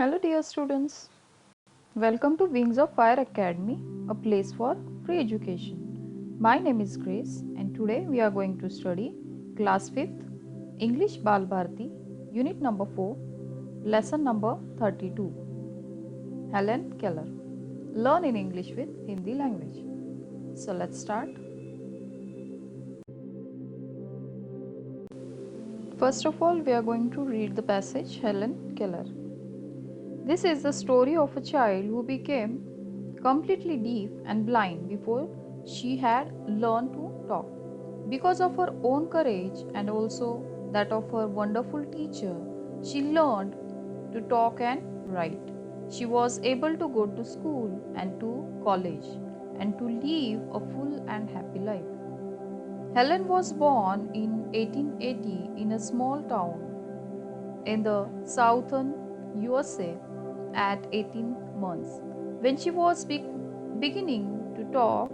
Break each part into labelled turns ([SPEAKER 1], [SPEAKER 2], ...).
[SPEAKER 1] Hello, dear students. Welcome to Wings of Fire Academy, a place for free education. My name is Grace, and today we are going to study Class 5th English Bal Bharati, Unit number 4, Lesson number 32. Helen Keller. Learn in English with Hindi language. So let's start. First of all, we are going to read the passage Helen Keller. This is the story of a child who became completely deaf and blind before she had learned to talk. Because of her own courage and also that of her wonderful teacher, she learned to talk and write. She was able to go to school and to college and to live a full and happy life. Helen was born in 1880 in a small town in the southern USA at 18 months. When she was beginning to talk,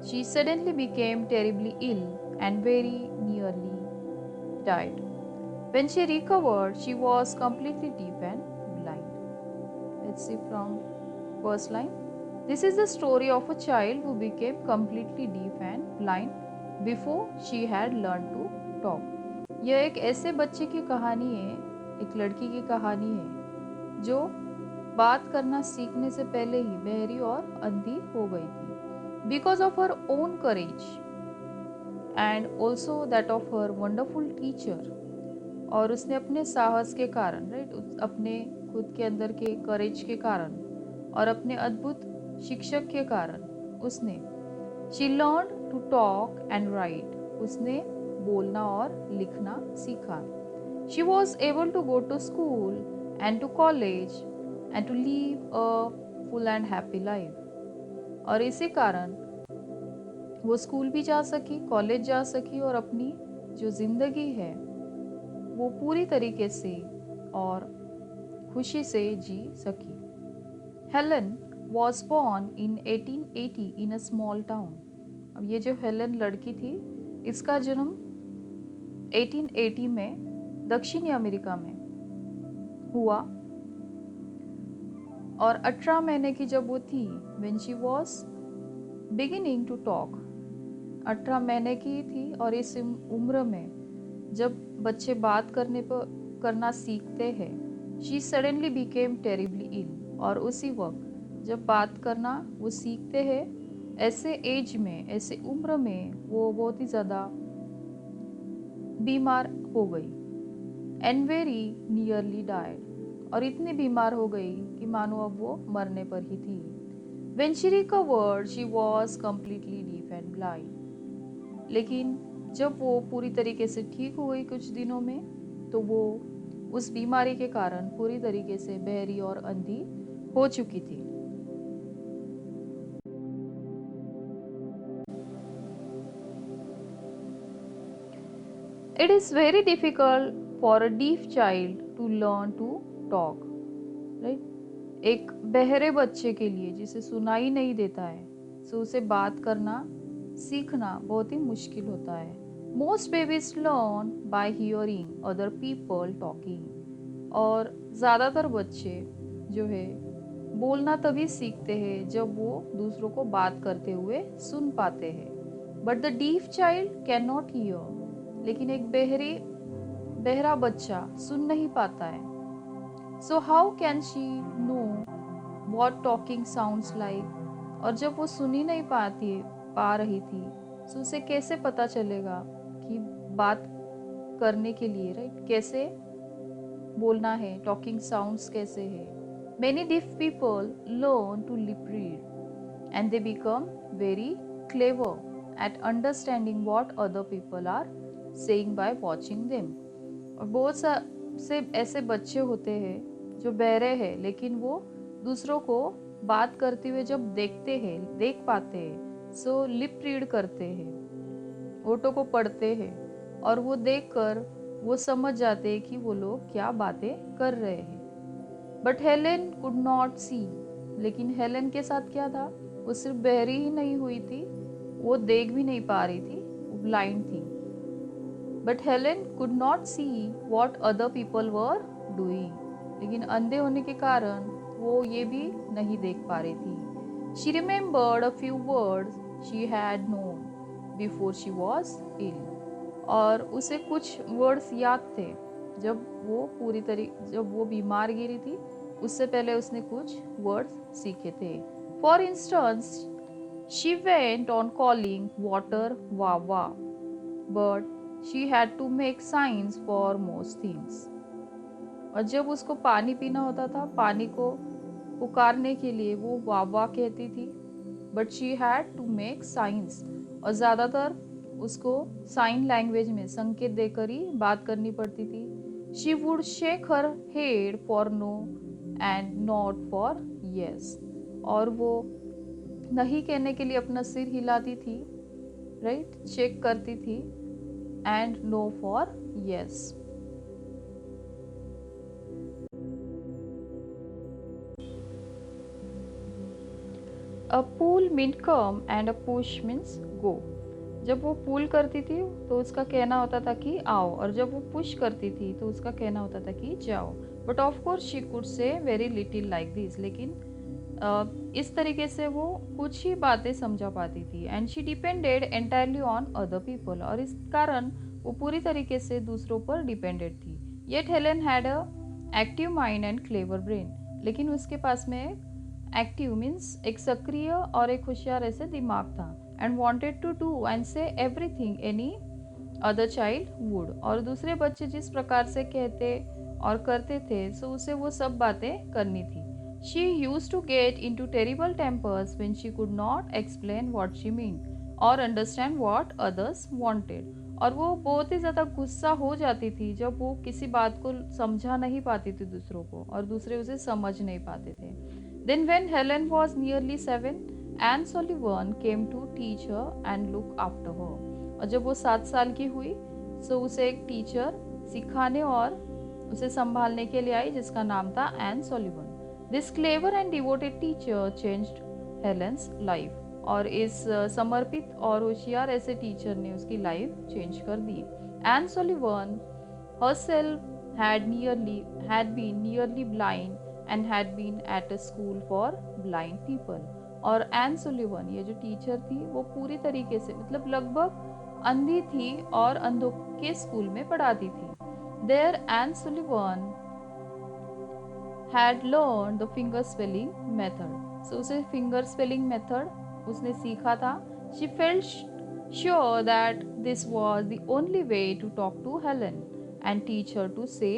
[SPEAKER 1] she suddenly became terribly ill and very nearly died. When she recovered, she was completely deaf and blind. Let's see from first line. This is the story of a child who became completely deaf and blind before she had learned to talk. यह एक ऐसे बच्चे की कहानी है, एक लड़की की कहानी है जो बात करना सीखने से पहले ही बहरी और अंधी हो गई थी. Because of her own courage and also that of her wonderful teacher, और उसने अपने साहस के कारण, राइट, अपने खुद के अंदर के करेज के कारण और अपने अद्भुत शिक्षक के कारण उसने she learn to talk and write, उसने बोलना और लिखना सीखा. She was able to go to school and to college and to live a full and happy life. और इसी कारण वो स्कूल भी जा सकी, कॉलेज जा सकी और अपनी जो जिंदगी है वो पूरी तरीके से और खुशी से जी सकी. Helen was born in 1880 in a small town. अब ये जो हेलन लड़की थी इसका जन्म 1880 में दक्षिणी अमेरिका में हुआ और 18 महीने की जब वो थी, when she was beginning to talk, 18 महीने की थी और इस उम्र में जब बच्चे बात करना सीखते हैं, शी सडनली बिकेम टेरिबली इल. और उसी वक्त जब बात करना वो सीखते हैं, ऐसे एज में, ऐसे उम्र में वो बहुत ही ज़्यादा बीमार हो गई. एंड वेरी नियरली डाइड, और इतनी बीमार हो गई कि मानो अब वो मरने पर ही थी. When she recovered, she was completely deaf and blind. लेकिन जब वो पूरी तरीके से ठीक हो गई कुछ दिनों में, तो वो उस बीमारी के कारण पूरी तरीके से बहरी और अंधी हो चुकी थी. It is very difficult for a deaf child to learn to talk, right? एक बहरे बच्चे के लिए जिसे सुनाई नहीं देता है, सो उसे बात करना सीखना बहुत ही मुश्किल होता है. Most babies learn by hearing other people talking. और ज़्यादातर बच्चे जो है बोलना तभी सीखते हैं जब वो दूसरों को बात करते हुए सुन पाते हैं. But the deaf child can not here. लेकिन एक बहरा बच्चा सुन नहीं पाता है. So how can she know what talking sounds like. और जब वो सुन ही नहीं पा रही थी, तो उसे कैसे पता चलेगा कि बात करने के लिए, राइट, कैसे बोलना है, टॉकिंग साउंड्स कैसे है. Many deaf people learn to lip read and they become very clever at understanding what other people are saying by watching them. और बहुत से ऐसे बच्चे होते हैं जो बहरे हैं, लेकिन वो दूसरों को बात करते हुए जब देख पाते हैं, सो लिप रीड करते हैं, ओटो को पढ़ते हैं और वो देखकर वो समझ जाते हैं कि वो लोग क्या बातें कर रहे हैं. बट हेलेन कुड नॉट सी. लेकिन हेलेन के साथ क्या था, वो सिर्फ बहरी ही नहीं हुई थी, वो देख भी नहीं पा रही थी, वो ब्लाइंड थी. But Helen could not see what other people were doing. लेकिन अंधे होने के कारण वो ये भी नहीं देख पा रही थी। She remembered a few words she had known before she was ill, और उसे कुछ वर्ड्स याद थे जब वो बीमार गिरी थी, उससे पहले उसने कुछ वर्ड्स सीखे थे। For instance, she went on calling water wawa, but she had to make signs for most things. और जब उसको पानी पीना होता था, पानी को पुकारने के लिए वो वाह वाह कहती थी, but she had to make signs, और ज़्यादातर उसको साइन लैंग्वेज में संकेत देकर ही बात करनी पड़ती थी। She would shake her head for no and nod for yes, और वो नहीं कहने के लिए अपना सिर हिलाती थी, राइट, चेक करती थी, and no for yes. A pull mean come and a push means go. जब वो पुल करती थी तो उसका कहना होता था कि आओ, और जब वो पुश करती थी तो उसका कहना होता था कि जाओ। But of course she could say very little like this, लेकिन इस तरीके से वो कुछ ही बातें समझा पाती थी। And she depended entirely on other people, और इस कारण वो पूरी तरीके से दूसरों पर डिपेंडेड थी। Yet Helen had a active mind and clever brain, लेकिन उसके पास में एक्टिव मीन्स एक सक्रिय और एक होशियार ऐसे दिमाग था। And wanted to do and say everything any other child would, और दूसरे बच्चे जिस प्रकार से कहते और करते थे, सो उसे वो सब बातें करनी थी। She use to get in to terrible tempers when she could not explain what she mean और अंडरस्टैंड वॉट अदर्स वॉन्टेड, और वो बहुत ही ज़्यादा गुस्सा हो जाती थी जब वो किसी बात को समझा नहीं पाती थी दूसरों को, और दूसरे उसे समझ नहीं पाते थे। Then, when Helen was nearly 7, Anne Sullivan came to teach her and look after her. और जब वो 7 साल की हुई, सो उसे एक टीचर सिखाने और उसे संभालने के लिए आई, जिसका नाम था Anne Sullivan. This clever and devoted teacher changed Helen's life, और इस समर्पित और होशियार ऐसे टीचर ने उसकी लाइफ चेंज कर दी। Anne Sullivan herself had been nearly blind and had been at a school for blind people. और एन सुलिवन ये जो टीचर थी वो पूरी तरीके से मतलब लगभग अंधी थी और अंधों के स्कूल में पढ़ाती थी। There Anne Sullivan had learn the finger spelling method, so उसे फिंगर स्पेलिंग मेथड उसने सीखा था। She felt sure that this was the only way to talk to Helen and teach her to say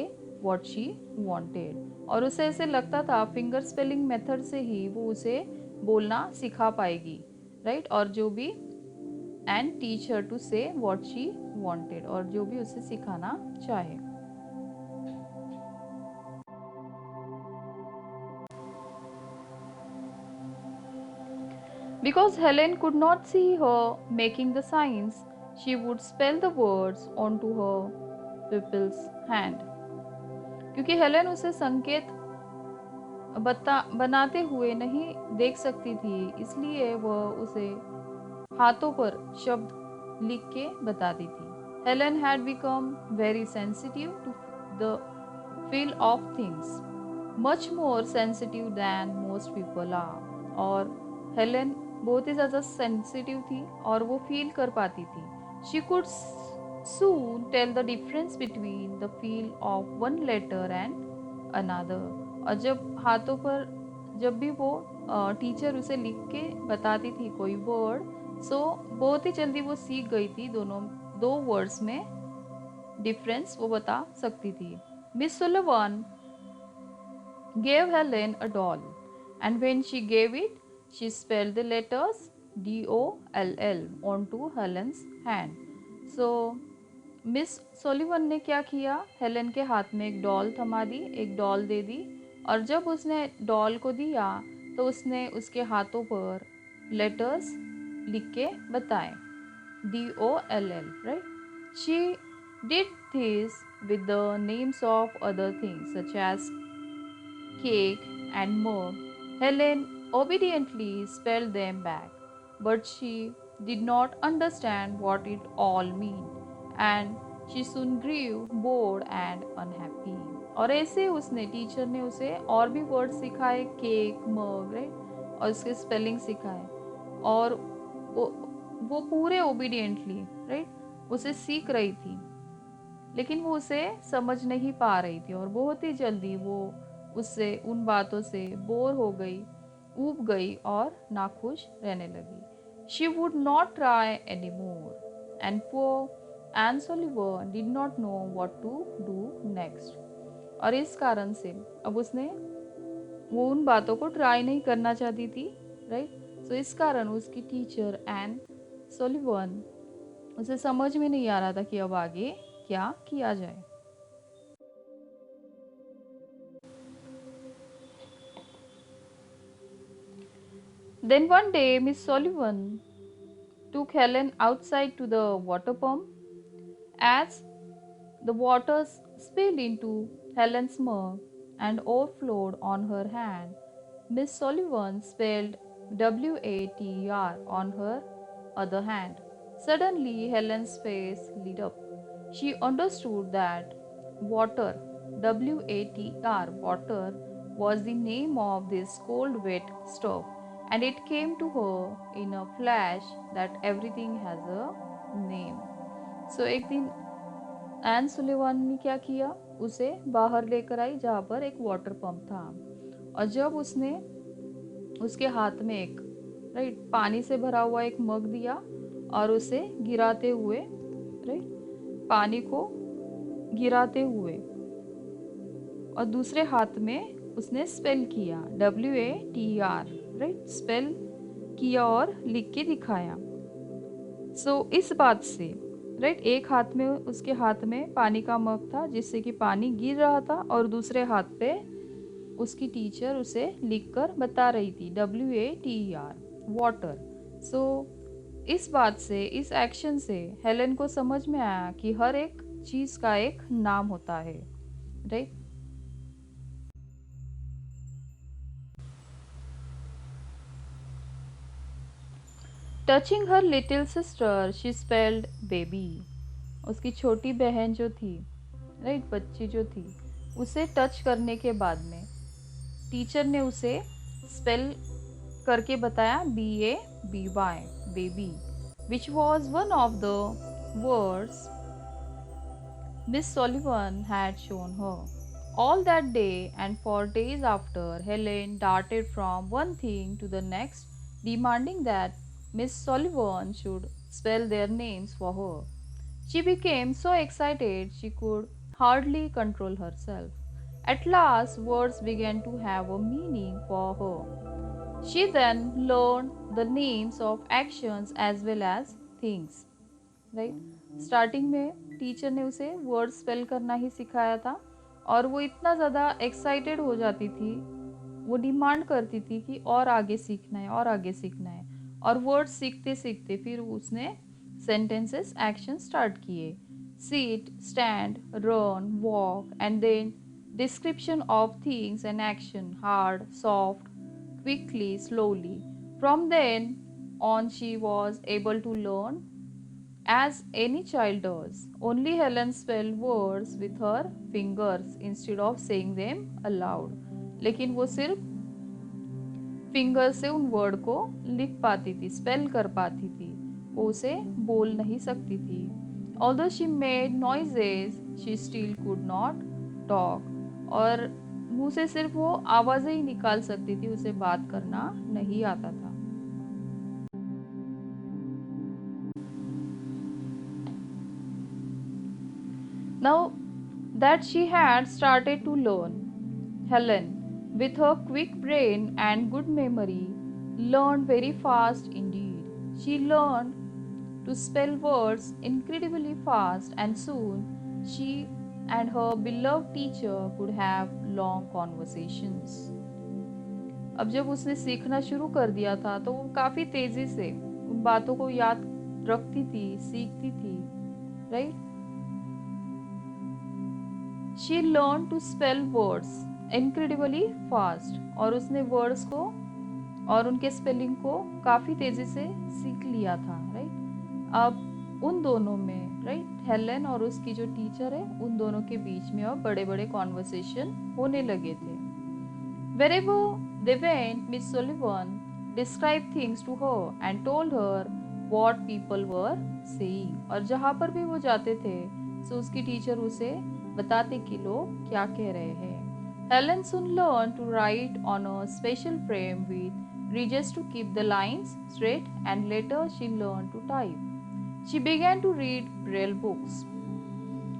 [SPEAKER 1] what she wanted, और उसे ऐसे लगता था finger spelling method से ही वो उसे बोलना सिखा पाएगी, राइट, और जो भी and teach her to say what she wanted, और जो भी उसे सिखाना चाहे। Because Helen could not see her making the signs, she would spell the words onto her pupil's hand. क्योंकि हेलेन उसे संकेत बनाते हुए नहीं देख सकती थी, इसलिए वह उसे हाथों पर शब्द लिख के बताती थी। Helen had become very sensitive to the feel of things, much more sensitive than most people are, और हेलेन बहुत ही ज़्यादा सेंसिटिव थी और वो फील कर पाती थी। She could soon tell the difference between the feel of one letter and another, और जब हाथों पर जब भी वो टीचर उसे लिख के बताती थी कोई वर्ड, सो बहुत ही जल्दी वो सीख गई थी दोनों दो वर्ड्स में डिफरेंस वो बता सकती थी। Miss Sullivan gave Helen a doll, and when she gave it, she spelled the letters DOLL onto Helen's hand. So, Miss Sullivan ने क्या किया, हेलन के हाथ में एक डॉल थमा दी, एक डॉल दे दी, और जब उसने डॉल को दिया तो उसने उसके हाथों पर लेटर्स लिख के बताए, DOLL, right. She did this with the names of other things such as cake and mug. Helen obediently spelled them back, but she did not understand what it all meant, and she soon grew bored and unhappy. और ऐसे उसने teacher ने उसे और भी word सिखाए, cake, मग, right, और उसके स्पेलिंग सिखाए। और वो वो पूरे ओबीडियंटली, राइट, उसे सीख रही थी, लेकिन वो उसे समझ नहीं पा रही थी और बहुत ही जल्दी वो उससे उन बातों से बोर हो गई, ऊब गई और नाखुश रहने लगी। She would not try any more and poor Anne Sullivan did not know what to do next. और इस कारण से अब उसने वो उन बातों को ट्राई नहीं करना चाहती थी, राइट। सो इस कारण उसकी टीचर एन सोलिवन, उसे समझ में नहीं आ रहा था कि अब आगे क्या किया जाए। Then one day Miss Sullivan took Helen outside to the water pump. As the water spilled into Helen's mug and overflowed on her hand, Miss Sullivan spelled WATER on her other hand. Suddenly, Helen's face lit up. She understood that water, WATR, water, was the name of this cold, wet stuff, and it came to her in a flash that everything has a name. So एक दिन N Sullivan ने क्या किया, उसे बाहर लेकर आई जहाँ पर एक वाटर पंप था। और जब उसने उसके हाथ में एक, राइट, पानी से भरा हुआ एक मग दिया और उसे गिराते हुए, राइट, पानी को गिराते हुए, और दूसरे हाथ में उसने स्पेल किया WATR, राइट, स्पेल किया और लिख के दिखाया। सो इस बात से, राइट, एक हाथ में, उसके हाथ में पानी का मग था जिससे कि पानी गिर रहा था, और दूसरे हाथ पे उसकी टीचर उसे लिखकर बता रही थी WATER, वाटर। सो इस बात से, इस एक्शन से हेलेन को समझ में आया कि हर एक चीज का एक नाम होता है, right. Touching her little sister she spelled baby. उसकी छोटी बहन जो थी, राइट, बच्ची जो थी, उसे टच करने के बाद में टीचर ने उसे स्पेल करके बताया BABY, baby, which was one of the words Miss Sullivan had shown her. All that day and for days after, Helen darted from one thing to the next, demanding that Miss Sullivan should spell their names for her. She became so excited she could hardly control herself. At last, words began to have a meaning for her. She then learned the names of actions as well as things. Right, starting में teacher ने उसे word spell करना ही सिखाया था, और वो इतना ज़्यादा एक्साइटेड हो जाती थी, वो डिमांड करती थी कि और आगे सीखना है, और आगे सीखना है। और वर्ड सीखते सीखते फिर उसने सेंटेंसेस, एक्शन स्टार्ट किए। Sit, stand, run, walk, and then description of things and action, hard, soft, quickly, slowly. From then on she was able to learn as any child does. Only Helen spelled words with her fingers instead of saying them aloud. लेकिन वो सिर्फ finger से उन word को लिख पाती थी, spell कर पाती थी, वो उसे बोल नहीं सकती थी। Although she made noises, she still could not talk. और मुंह से सिर्फ वो आवाज़ें ही निकाल सकती थी, उसे बात करना नहीं आता था। Now that she had started to learn, Helen, with her quick brain and good memory, learned very fast indeed. She learned to spell words incredibly fast, and soon she and her beloved teacher could have long conversations. अब जब उसने सीखना शुरू कर दिया था तो वो काफ़ी तेज़ी से उन बातों को याद रखती थी, सीखती थी, write. She learn to spell words incredibly fast, और उसने वर्ड्स को और उनके स्पेलिंग को काफ़ी तेज़ी से सीख लिया था, राइट। अब उन दोनों में राइट। हेलेन और उसकी जो टीचर है उन दोनों के बीच में अब बड़े बड़े कॉन्वर्सेशन होने लगे थे। Wherever they went, Miss Sullivan described things to her and told her what people were saying. और जहाँ पर भी वो जाते थे so उसकी टीचर उसे बताते कि लोग क्या कह रहे हैं। Helen soon learned to write on a special frame with ridges to keep the lines straight, and later she learned to type. She began to read braille books.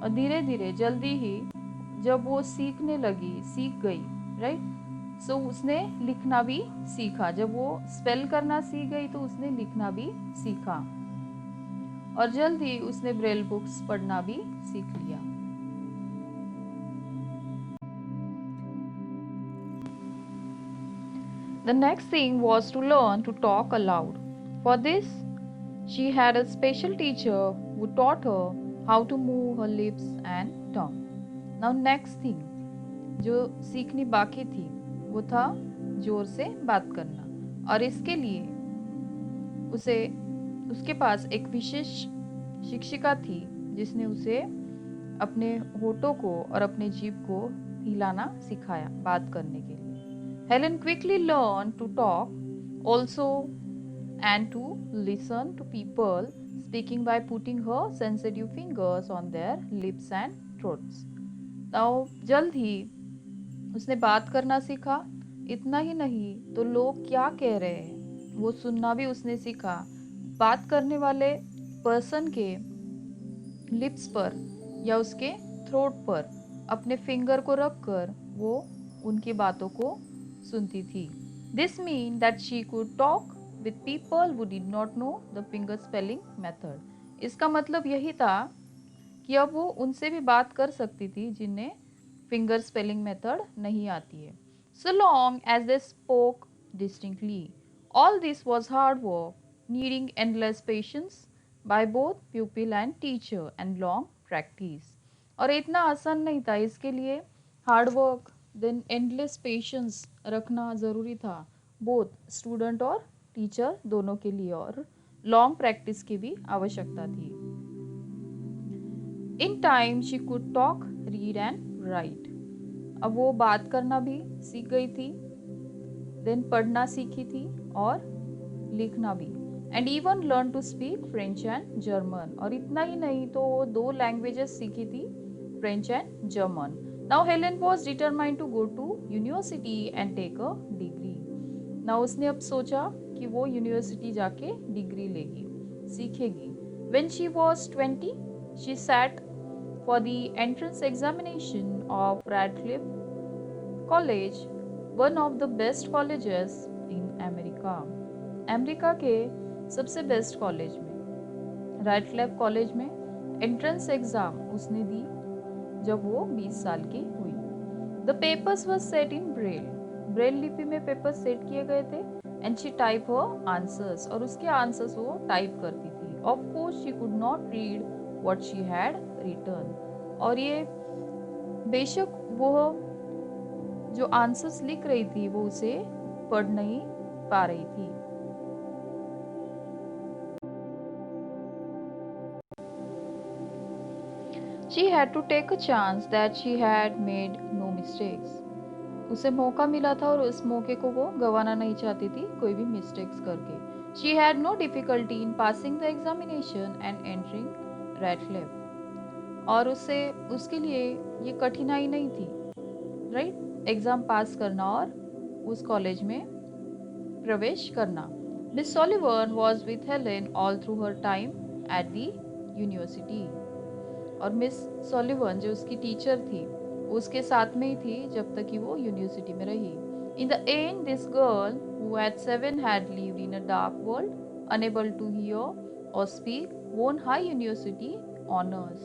[SPEAKER 1] और धीरे धीरे जल्दी ही जब वो सीख गई, राइट, सो उसने लिखना भी सीखा। जब वो स्पेल करना सीख गई तो उसने लिखना भी सीखा और जल्दी उसने ब्रेल बुक्स पढ़ना भी सीख लिया। The next thing was to learn to talk aloud. For this, she had a special teacher who taught her how to move her lips and tongue. Now next thing जो सीखनी बाकी थी वो था जोर से बात करना, और इसके लिए उसके पास एक विशेष शिक्षिका थी जिसने उसे अपने होठों को और अपने जीभ को हिलाना सिखाया बात करने के लिए। Helen quickly learned to talk also and to listen to people speaking by putting her sensitive fingers on their lips and throats. Now जल्द ही उसने बात करना सीखा। इतना ही नहीं तो लोग क्या कह रहे हैं वो सुनना भी उसने सीखा। बात करने वाले पर्सन के लिप्स पर या उसके थ्रोट पर अपने फिंगर को रखकर वो उनकी बातों को सुनती थी। This mean that she could talk with people who did not know the finger spelling method. इसका मतलब यही था कि अब वो उनसे भी बात कर सकती थी जिन्हें फिंगर स्पेलिंग मेथड नहीं आती है। So long as they spoke distinctly. All this was hard work, needing endless patience by both pupil and teacher and long practice. और इतना आसान नहीं था, इसके लिए hard work then endless patience रखना ज़रूरी था, बोथ स्टूडेंट और टीचर दोनों के लिए, और लॉन्ग प्रैक्टिस की भी आवश्यकता थी। In time she could talk, read and right. अब वो बात करना भी सीख गई थी, देन पढ़ना सीखी थी और लिखना भी, and even learn to speak French and German. और इतना ही नहीं तो वो 2 लैंग्वेजेस सीखी थी, French and German. Now Helen was determined to go to university and take a degree. Now उसने अब सोचा कि वो यूनिवर्सिटी जाके डिग्री लेगी, सीखेगी। When she was 20 she sat for the entrance examination of Radcliffe College, one of the best colleges in America. America के सबसे बेस्ट कॉलेज में, रैडक्लिफ कॉलेज में एंट्रेंस एग्जाम उसने दी जब वो 20 साल की हुई। The papers were set in Braille. Braille लिपि में पेपर सेट किए गए थे, and she type her answers, और उसके आंसर्स वो टाइप करती थी। Of course she could not read what she had written, और ये बेशक वो जो आंसर्स लिख रही थी वो उसे पढ़ नहीं पा रही थी। She had to take a chance that she had made no mistakes. उसे मौका मिला था और उस मौके को वो गंवाना नहीं चाहती थी कोई भी मिस्टेक्स करके। She had no difficulty in passing the examination and entering Radcliffe. और उसके लिए ये कठिनाई नहीं थी, राइट, एग्जाम पास करना और उस कॉलेज में प्रवेश करना। Miss Sullivan was with Helen all through her time at the university. और मिस सॉलिवन जो उसकी टीचर थी उसके साथ में ही थी जब तक कि वो यूनिवर्सिटी में रही। In the end this girl who at 7 had lived in a dark world, unable to hear or speak, won high university honors.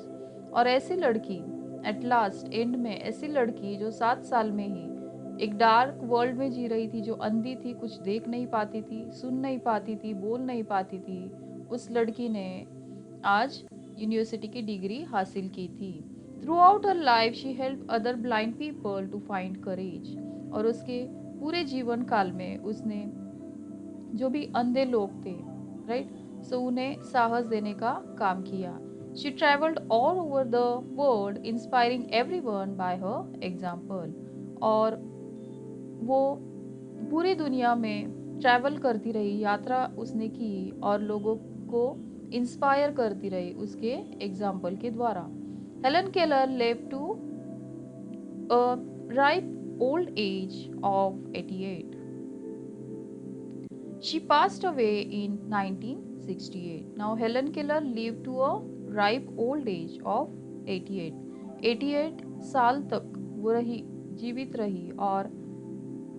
[SPEAKER 1] और ऐसी लड़की एट लास्ट एंड में, ऐसी लड़की जो 7 साल में ही एक डार्क वर्ल्ड में जी रही थी, जो अंधी थी, कुछ देख नहीं पाती थी, सुन नहीं पाती थी, बोल नहीं पाती थी, उस लड़की ने आज यूनिवर्सिटी की डिग्री हासिल की थी। Throughout her life she help other blind people to find courage. और उसके पूरे जीवन काल में उसने जो भी अंधे लोग थे, राइट, सो उन्हें साहस देने का काम किया। She traveled all over the world, inspiring everyone by her example. और वो पूरी दुनिया में ट्रैवल करती रही, यात्रा उसने की और लोगों को इंस्पायर करती रही उसके एग्जाम्पल के द्वारा. Helen Keller lived to a ripe old age of 88. She passed away in 1968. Now Helen Keller lived to a ripe old age of 88. 88 साल तक वो रही, जीवित रही और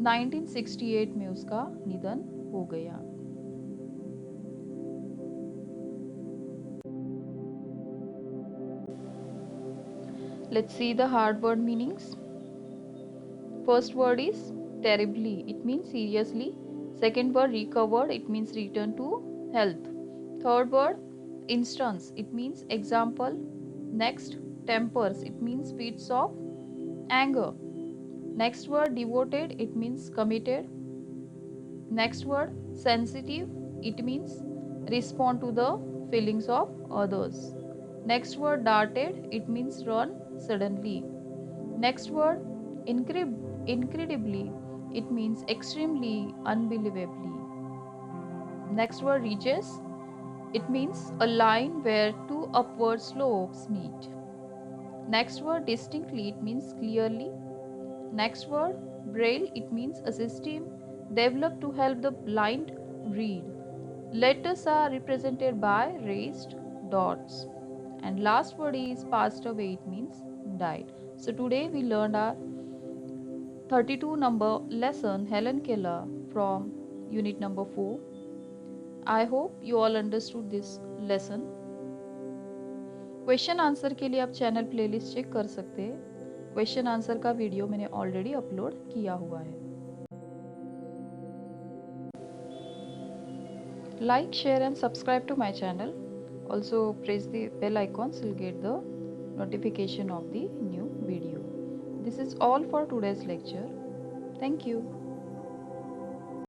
[SPEAKER 1] 1968 में उसका निधन हो गया. Let's see the hard word meanings. First word is terribly. It means seriously. Second word recovered. It means return to health. Third word instance. It means example. Next tempers. It means fits of anger. Next word devoted. It means committed. Next word sensitive. It means respond to the feelings of others. Next word darted. It means run suddenly. Next word incredibly. It means extremely, unbelievably. Next word ridges. It means a line where two upward slopes meet. Next word distinctly. It means clearly. Next word braille. It means a system developed to help the blind read. Letters are represented by raised dots. And last word is passed away. It means died. So today we learned our 32 number lesson Helen Keller from unit number 4. I hope you all understood this lesson. Question answer के लिए आप channel playlist check कर सकते हैं. Question answer का video मैंने already upload किया हुआ है. Like, share and subscribe to my channel. Also press the bell icon so you'll get the notification of the new video. This is all for today's lecture. Thank you.